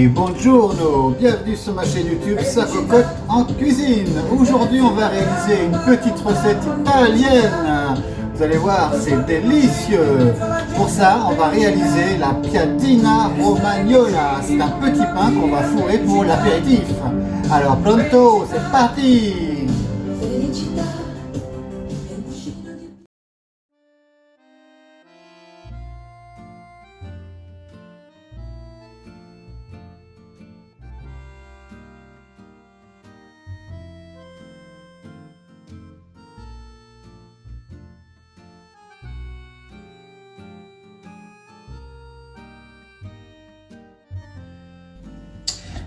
Hey, buongiorno, bienvenue sur ma chaîne YouTube Ça Cocotte en cuisine. Aujourd'hui on va réaliser une petite recette italienne. Vous allez voir, c'est délicieux. Pour ça, on va réaliser la piadina romagnola. C'est un petit pain qu'on va fourrer pour l'apéritif. Alors pronto, c'est parti.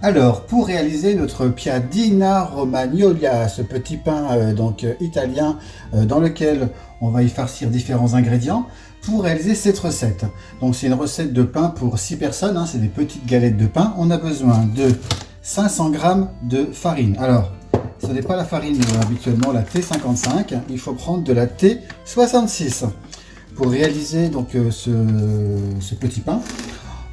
Alors, pour réaliser notre piadina romagnola, ce petit pain italien dans lequel on va y farcir différents ingrédients, pour réaliser cette recette. Donc c'est une recette de pain pour 6 personnes, c'est des petites galettes de pain. On a besoin de 500 g de farine. Alors, ce n'est pas la farine habituellement, la T55, il faut prendre de la T66 pour réaliser donc ce petit pain.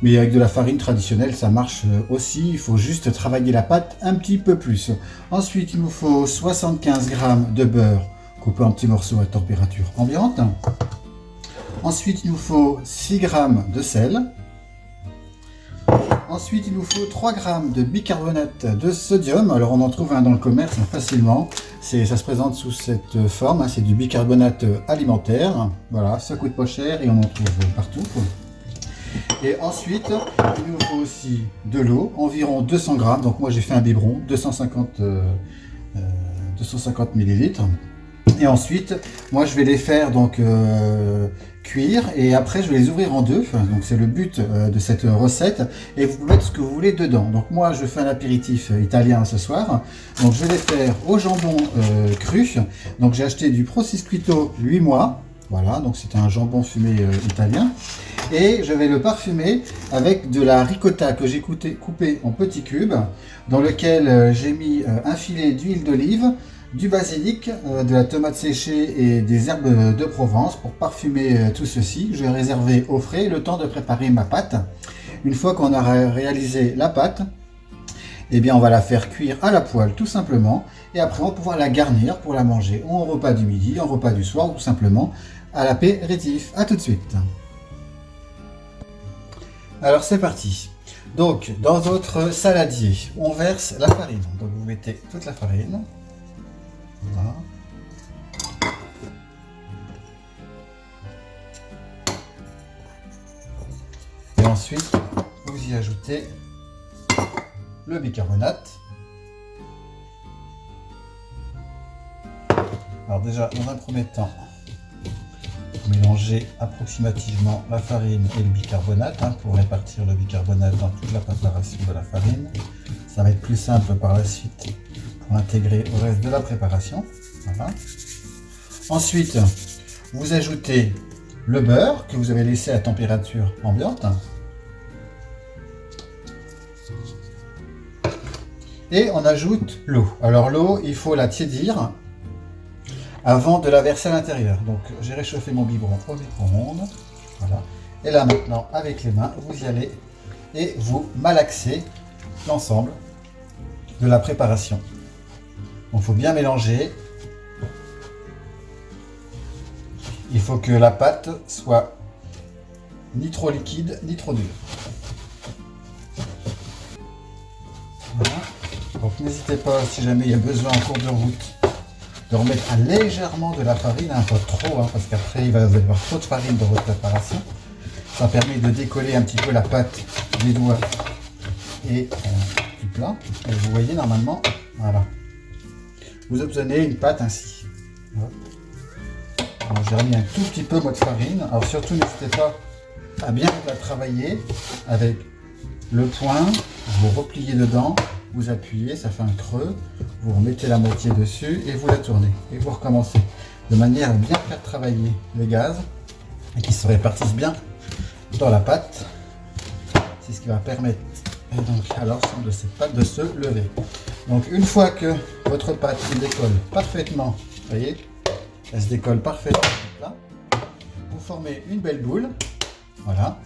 Mais avec de la farine traditionnelle, ça marche aussi. Il faut juste travailler la pâte un petit peu plus. Ensuite, il nous faut 75 g de beurre coupé en petits morceaux à température ambiante. Ensuite, il nous faut 6 g de sel. Ensuite, il nous faut 3 g de bicarbonate de sodium. Alors, on en trouve un dans le commerce facilement. Ça se présente sous cette forme. C'est du bicarbonate alimentaire. Voilà, ça coûte pas cher et on en trouve partout. Et ensuite, il nous faut aussi de l'eau, environ 200 g. Donc moi j'ai fait un biberon, 250 ml. Et ensuite, moi je vais les faire cuire et après je vais les ouvrir en deux. Donc c'est le but de cette recette. Et vous pouvez mettre ce que vous voulez dedans. Donc moi je fais un apéritif italien ce soir. Donc je vais les faire au jambon cru. Donc j'ai acheté du Prosciutto 8 mois. Voilà, donc c'est un jambon fumé italien. Et je vais le parfumer avec de la ricotta que j'ai coupé en petits cubes, dans lequel j'ai mis un filet d'huile d'olive, du basilic, de la tomate séchée et des herbes de Provence pour parfumer tout ceci. Je vais réserver au frais le temps de préparer ma pâte. Une fois qu'on a réalisé la pâte, eh bien on va la faire cuire à la poêle tout simplement. Et après on va pouvoir la garnir pour la manger en repas du midi, en repas du soir ou tout simplement à l'apéritif. À tout de suite. Alors c'est parti. Donc dans votre saladier, on verse la farine. Donc vous mettez toute la farine. Voilà. Et ensuite, vous y ajoutez le bicarbonate. Alors déjà, dans un premier temps, mélanger approximativement la farine et le bicarbonate pour répartir le bicarbonate dans toute la préparation de la farine. Ça va être plus simple par la suite pour l'intégrer au reste de la préparation. Voilà. Ensuite, vous ajoutez le beurre que vous avez laissé à température ambiante. Et on ajoute l'eau. Alors l'eau, il faut la tiédir avant de la verser à l'intérieur. Donc j'ai réchauffé mon biberon au micro-ondes. Voilà. Et là maintenant, avec les mains, vous y allez et vous malaxez l'ensemble de la préparation. Donc il faut bien mélanger. Il faut que la pâte soit ni trop liquide, ni trop dure. Voilà. Donc n'hésitez pas, si jamais il y a besoin en cours de route, de remettre légèrement de la farine, pas trop, parce qu'après il va y avoir trop de farine dans votre préparation. Ça permet de décoller un petit peu la pâte des doigts et du plat. Et vous voyez normalement, voilà, vous obtenez une pâte ainsi. J'ai remis un tout petit peu de farine. Alors surtout n'hésitez pas à bien la travailler avec le poing, vous repliez dedans. Vous appuyez, ça fait un creux, vous remettez la moitié dessus et vous la tournez. Et vous recommencez de manière à bien faire travailler les gaz et qu'ils se répartissent bien dans la pâte. C'est ce qui va permettre à l'ensemble de cette pâte de se lever. Donc une fois que votre pâte se décolle parfaitement, vous voyez, elle se décolle parfaitement du plat, vous formez une belle boule. Voilà.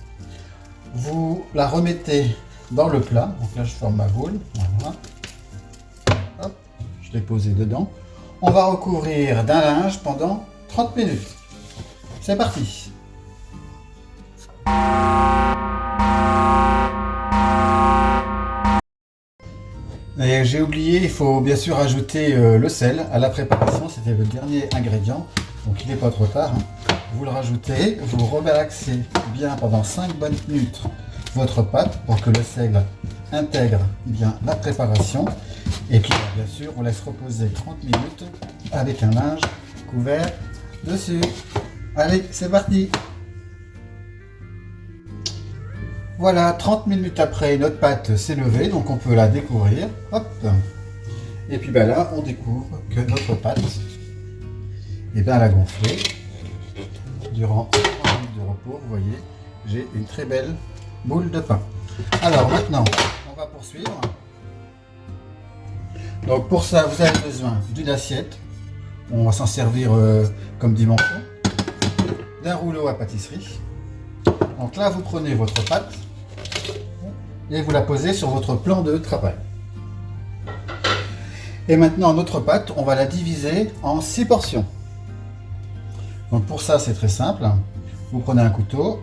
Vous la remettez dans le plat. Donc là, je forme ma boule. Voilà. Hop, je l'ai posé dedans. On va recouvrir d'un linge pendant 30 minutes. C'est parti. Et j'ai oublié, il faut bien sûr ajouter le sel à la préparation. C'était le dernier ingrédient. Donc il n'est pas trop tard. Vous le rajoutez, vous relaxez bien pendant 5 bonnes minutes votre pâte pour que le sel intègre bien la préparation. Et puis bien sûr, on laisse reposer 30 minutes avec un linge couvert dessus. Allez, c'est parti. Voilà, 30 minutes après, notre pâte s'est levée, donc on peut la découvrir. Hop. Et puis ben là, on découvre que notre pâte, eh bien, elle a gonflé. Durant 30 minutes de repos, vous voyez, j'ai une très belle boule de pain. Alors maintenant, on va poursuivre. Donc pour ça, vous avez besoin d'une assiette. On va s'en servir comme dimension. D'un rouleau à pâtisserie. Donc là, vous prenez votre pâte et vous la posez sur votre plan de travail. Et maintenant, notre pâte, on va la diviser en 6 portions. Donc pour ça, c'est très simple. Vous prenez un couteau.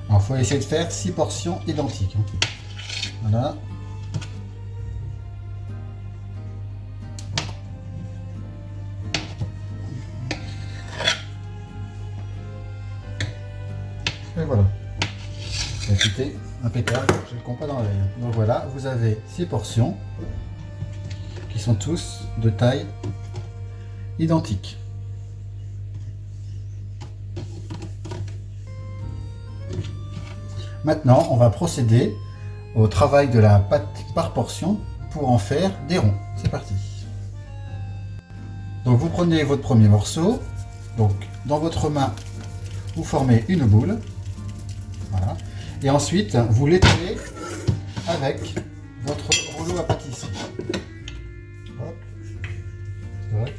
Alors, il faut essayer de faire 6 portions identiques. Voilà. Et voilà. Écoutez, impeccable, je ne compte pas dans l'œil. Donc voilà, vous avez 6 portions qui sont tous de taille identique. Maintenant, on va procéder au travail de la pâte par portion pour en faire des ronds. C'est parti. Donc vous prenez votre premier morceau. Donc dans votre main, vous formez une boule. Voilà. Et ensuite, vous l'étalez avec votre rouleau à pâtisserie. Hop. Hop.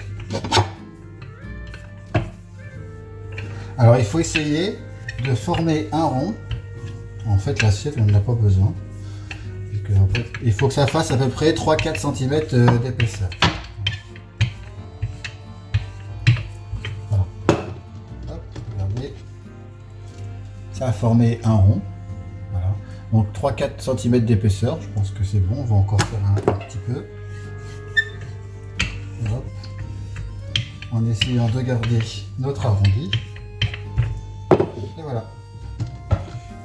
Alors, il faut essayer de former un rond. En fait, l'assiette, on n'en a pas besoin. En fait, il faut que ça fasse à peu près 3-4 cm d'épaisseur. Voilà. Hop, regardez. Ça a formé un rond. Voilà. Donc 3-4 cm d'épaisseur, je pense que c'est bon. On va encore faire un petit peu. Hop. En essayant de garder notre arrondi. Et voilà.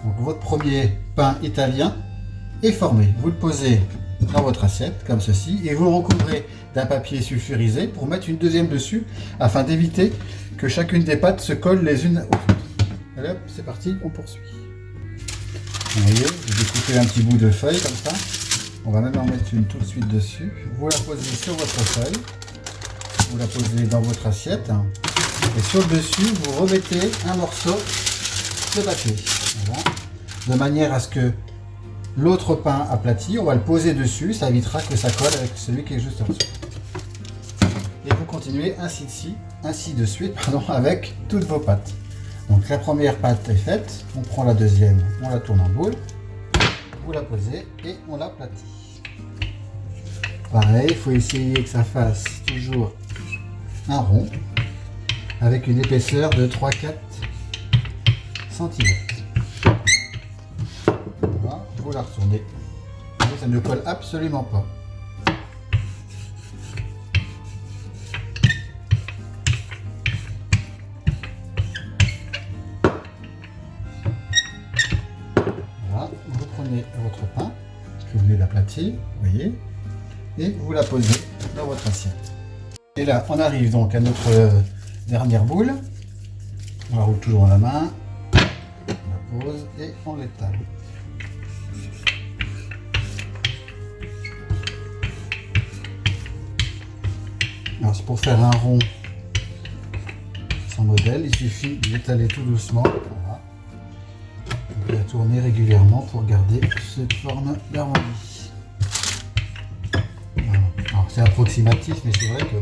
Donc votre premier pain italien est formé. Vous le posez dans votre assiette, comme ceci, et vous le recouvrez d'un papier sulfurisé pour mettre une deuxième dessus, afin d'éviter que chacune des pâtes se colle les unes aux autres. Allez hop, c'est parti, on poursuit. Vous voyez, je vais couper un petit bout de feuille comme ça. On va même en mettre une tout de suite dessus. Vous la posez sur votre feuille. Vous la posez dans votre assiette. Et sur le dessus, vous remettez un morceau de papier. Voilà. De manière à ce que l'autre pain aplati, on va le poser dessus. Ça évitera que ça colle avec celui qui est juste en dessous. Et vous continuez ainsi de suite, avec toutes vos pâtes. Donc la première pâte est faite, on prend la deuxième, on la tourne en boule, vous la posez et on l'aplatit. Pareil, il faut essayer que ça fasse toujours un rond avec une épaisseur de 3-4 cm. Voilà, vous la retournez. Et ça ne colle absolument pas. Vous prenez votre pain que vous venez d'aplatir, vous voyez, et vous la posez dans votre assiette. Et là, on arrive donc à notre dernière boule. On la roule toujours dans la main, on la pose et on l'étale. Alors, c'est pour faire un rond sans modèle, il suffit d'étaler tout doucement. Voilà. Et la tourner régulièrement pour garder cette forme d'arrondi. Voilà. Alors c'est approximatif, mais c'est vrai que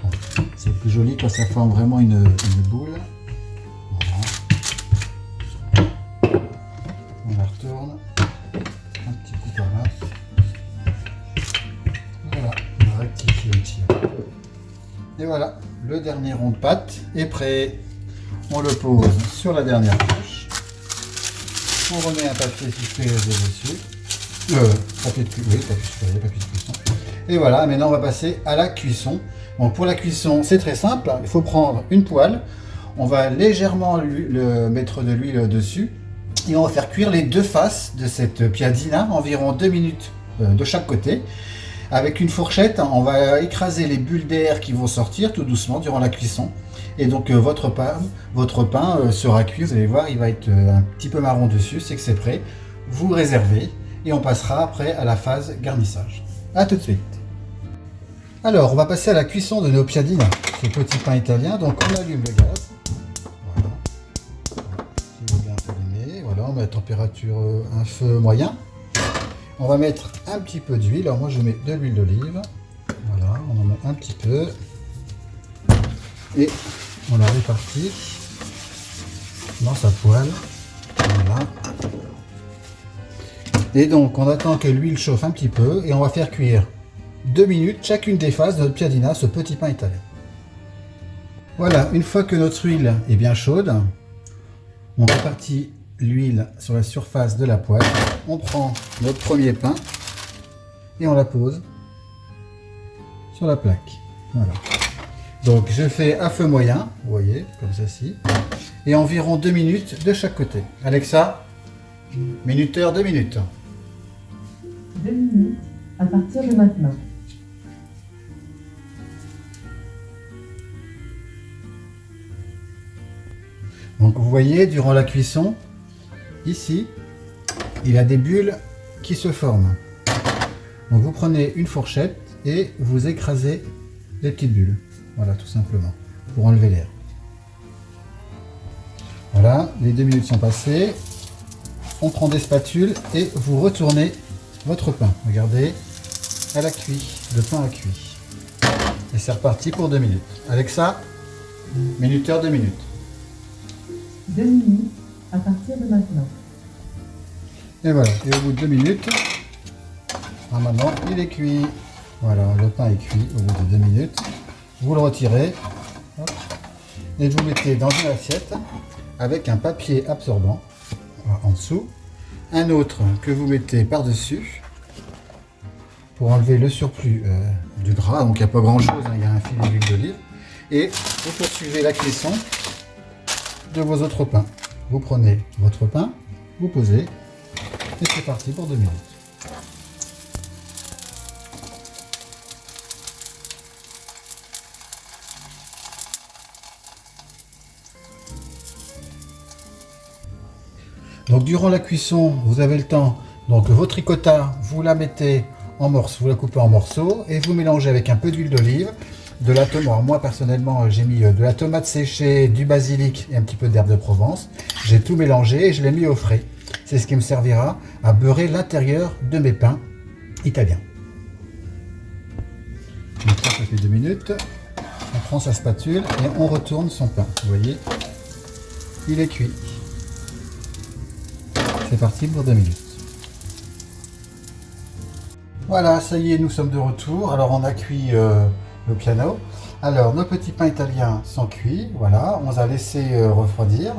bon, c'est plus joli quand ça forme vraiment une boule. Voilà. On la retourne. Hop. dernier rond de pâte est prêt. On le pose sur la dernière couche. On remet un papier sulfurisé dessus. Papier de cuisson, oui, papier de cuisson. Et voilà, maintenant on va passer à la cuisson. Donc pour la cuisson, c'est très simple. Il faut prendre une poêle. On va légèrement mettre de l'huile dessus. Et on va faire cuire les deux faces de cette piadina, environ 2 minutes de chaque côté. Avec une fourchette, on va écraser les bulles d'air qui vont sortir tout doucement durant la cuisson. Et donc votre pain sera cuit, vous allez voir, il va être un petit peu marron dessus, c'est que c'est prêt. Vous réservez et on passera après à la phase garnissage. A tout de suite. Alors, on va passer à la cuisson de nos piadines, ce petit pain italien. Donc on allume le gaz. Voilà. Il est bien allumé. Voilà, on met à température un feu moyen. On va mettre un petit peu d'huile. Alors moi je mets de l'huile d'olive. Voilà, on en met un petit peu. Et on la répartit dans sa poêle. Voilà. Et donc on attend que l'huile chauffe un petit peu et on va faire cuire 2 minutes chacune des faces de notre piadina, ce petit pain italien. Voilà, une fois que notre huile est bien chaude, on répartit l'huile sur la surface de la poêle. On prend notre premier pain et on la pose sur la plaque. Voilà. Donc je fais à feu moyen, vous voyez, comme ceci, et environ 2 minutes de chaque côté. Alexa, minuteur 2 minutes. 2 minutes à partir de maintenant. Donc vous voyez, durant la cuisson, ici, il y a des bulles qui se forment. Donc vous prenez une fourchette et vous écrasez les petites bulles. Voilà, tout simplement, pour enlever l'air. Voilà, les 2 minutes sont passées. On prend des spatules et vous retournez votre pain. Regardez, elle a cuit, le pain a cuit. Et c'est reparti pour 2 minutes. Alexa, minuteur 2 minutes. 2 minutes à partir de maintenant. Et voilà, et au bout de 2 minutes, maintenant il est cuit. Voilà, le pain est cuit au bout de 2 minutes. Vous le retirez, hop, et vous mettez dans une assiette avec un papier absorbant en dessous, un autre que vous mettez par-dessus pour enlever le surplus du gras. Donc il n'y a pas grand-chose, hein, il y a un filet d'huile d'olive. Et vous poursuivez la cuisson de vos autres pains. Vous prenez votre pain, vous posez, et c'est parti pour 2 minutes. Donc durant la cuisson, vous avez le temps, donc votre ricotta, vous la mettez en morceaux, vous la coupez en morceaux et vous mélangez avec un peu d'huile d'olive, de la tomate. Alors moi personnellement j'ai mis de la tomate séchée, du basilic et un petit peu d'herbe de Provence. J'ai tout mélangé et je l'ai mis au frais. C'est ce qui me servira à beurrer l'intérieur de mes pains italiens. Donc ça fait 2 minutes. On prend sa spatule et on retourne son pain. Vous voyez, il est cuit. C'est parti pour 2 minutes. Voilà, ça y est, nous sommes de retour. Alors on a cuit le piano. Alors nos petits pains italiens sont cuits. Voilà, on les a laissés refroidir.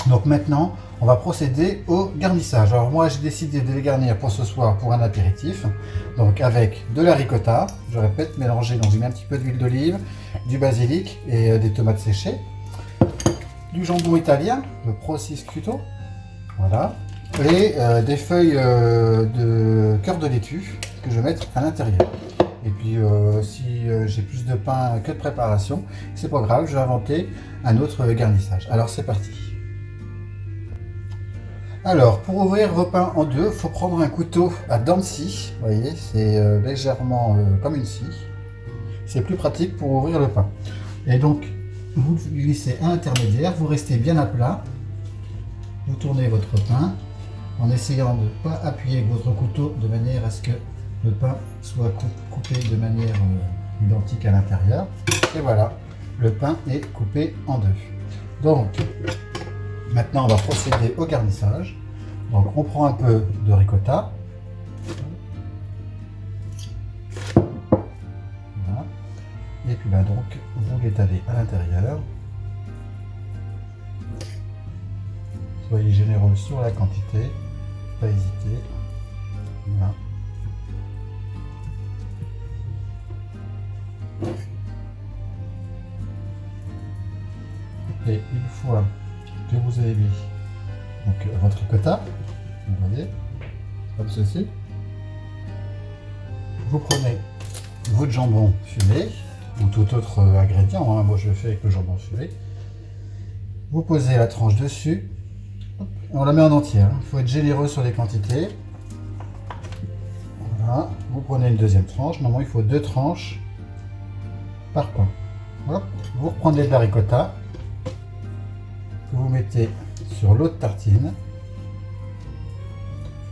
Donc maintenant, on va procéder au garnissage. Alors moi, j'ai décidé de les garnir pour ce soir pour un apéritif. Donc avec de la ricotta, je répète, mélangée dans un petit peu d'huile d'olive, du basilic et des tomates séchées, du jambon italien, le prosciutto. Voilà, et des feuilles de cœur de laitue que je vais mettre à l'intérieur. Et puis si j'ai plus de pain que de préparation, c'est pas grave, je vais inventer un autre garnissage. Alors c'est parti. Alors pour ouvrir vos pains en deux, il faut prendre un couteau à dents de scie. Vous voyez, c'est légèrement comme une scie. C'est plus pratique pour ouvrir le pain. Et donc vous glissez à l'intermédiaire, vous restez bien à plat. Vous tournez votre pain en essayant de ne pas appuyer avec votre couteau de manière à ce que le pain soit coupé de manière identique à l'intérieur. Et voilà, le pain est coupé en deux. Donc, maintenant on va procéder au garnissage. Donc on prend un peu de ricotta. Voilà. Et puis donc, vous l'étalez à l'intérieur. Soyez généreux sur la quantité, pas hésiter. Voilà. Et une fois que vous avez mis donc, votre ricotta, vous voyez, comme ceci, vous prenez votre jambon fumé ou tout autre ingrédient, hein, moi je le fais avec le jambon fumé, vous posez la tranche dessus, hop, et on la met en entière, il faut être généreux sur les quantités. Voilà, vous prenez une deuxième tranche, normalement il faut 2 tranches par coin. Hop, vous reprenez de la ricotta, que vous mettez sur l'autre tartine,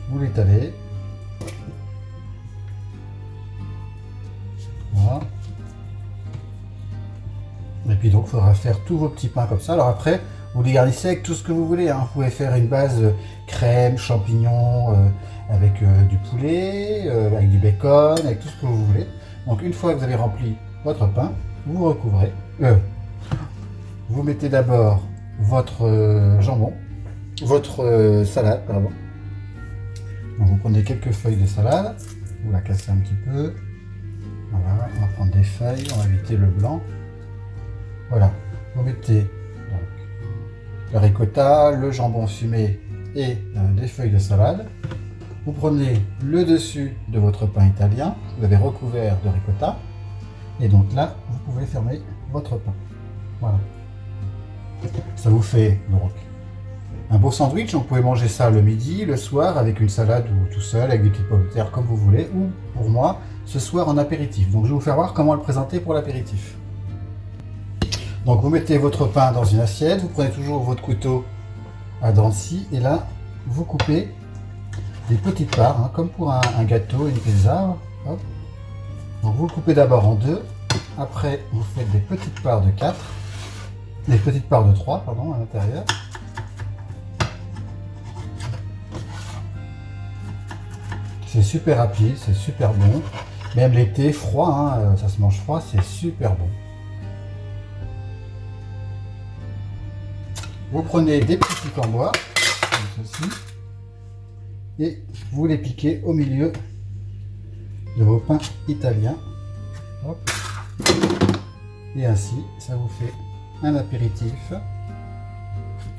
vous l'étalez. Voilà. Et puis donc il faudra faire tous vos petits pains comme ça. Alors après, vous les garnissez avec tout ce que vous voulez, hein. Vous pouvez faire une base crème, champignons, avec du poulet, avec du bacon, avec tout ce que vous voulez. Donc une fois que vous avez rempli votre pain, vous recouvrez. Vous mettez d'abord votre jambon, votre salade, pardon. Donc vous prenez quelques feuilles de salade, vous la cassez un petit peu. Voilà, on va prendre des feuilles, on va éviter le blanc. Voilà, vous mettez donc la ricotta, le jambon fumé et des feuilles de salade. Vous prenez le dessus de votre pain italien, vous avez recouvert de ricotta, et donc là, vous pouvez fermer votre pain. Voilà. Ça vous fait donc un beau sandwich. Vous pouvez manger ça le midi, le soir, avec une salade ou tout seul, avec des petites pommes de terre comme vous voulez, ou pour moi, ce soir en apéritif. Donc je vais vous faire voir comment le présenter pour l'apéritif. Donc vous mettez votre pain dans une assiette, vous prenez toujours votre couteau à dents de scie, et là, vous coupez des petites parts, hein, comme pour un gâteau, une pizza. Hop. Donc vous le coupez d'abord en 2, après vous faites des petites parts de 4, des petites parts de 3, pardon, à l'intérieur. C'est super rapide, c'est super bon. Même l'été, froid, hein, ça se mange froid, c'est super bon. Vous prenez des petits pics en bois, comme ceci, et vous les piquez au milieu de vos pains italiens. Hop. Et ainsi, ça vous fait un apéritif,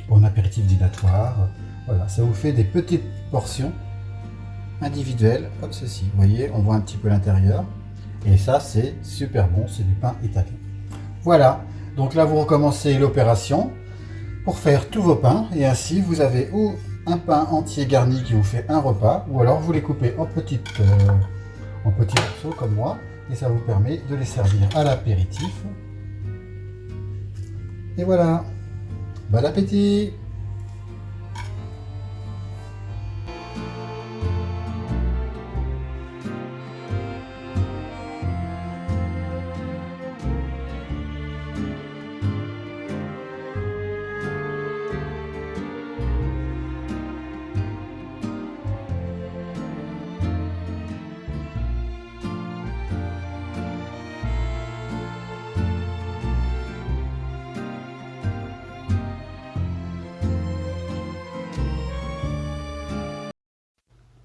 ou un apéritif dînatoire. Voilà, ça vous fait des petites portions individuelles, comme ceci. Vous voyez, on voit un petit peu l'intérieur. Et ça, c'est super bon, c'est du pain italien. Voilà, donc là, vous recommencez l'opération pour faire tous vos pains. Et ainsi, vous avez ou un pain entier garni qui vous fait un repas, ou alors vous les coupez en petits morceaux comme moi. Et ça vous permet de les servir à l'apéritif. Et voilà, bon appétit!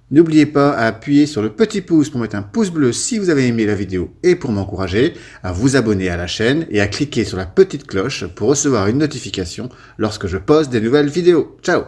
N'oubliez pas à appuyer sur le petit pouce pour mettre un pouce bleu si vous avez aimé la vidéo et pour m'encourager, à vous abonner à la chaîne et à cliquer sur la petite cloche pour recevoir une notification lorsque je poste des nouvelles vidéos. Ciao!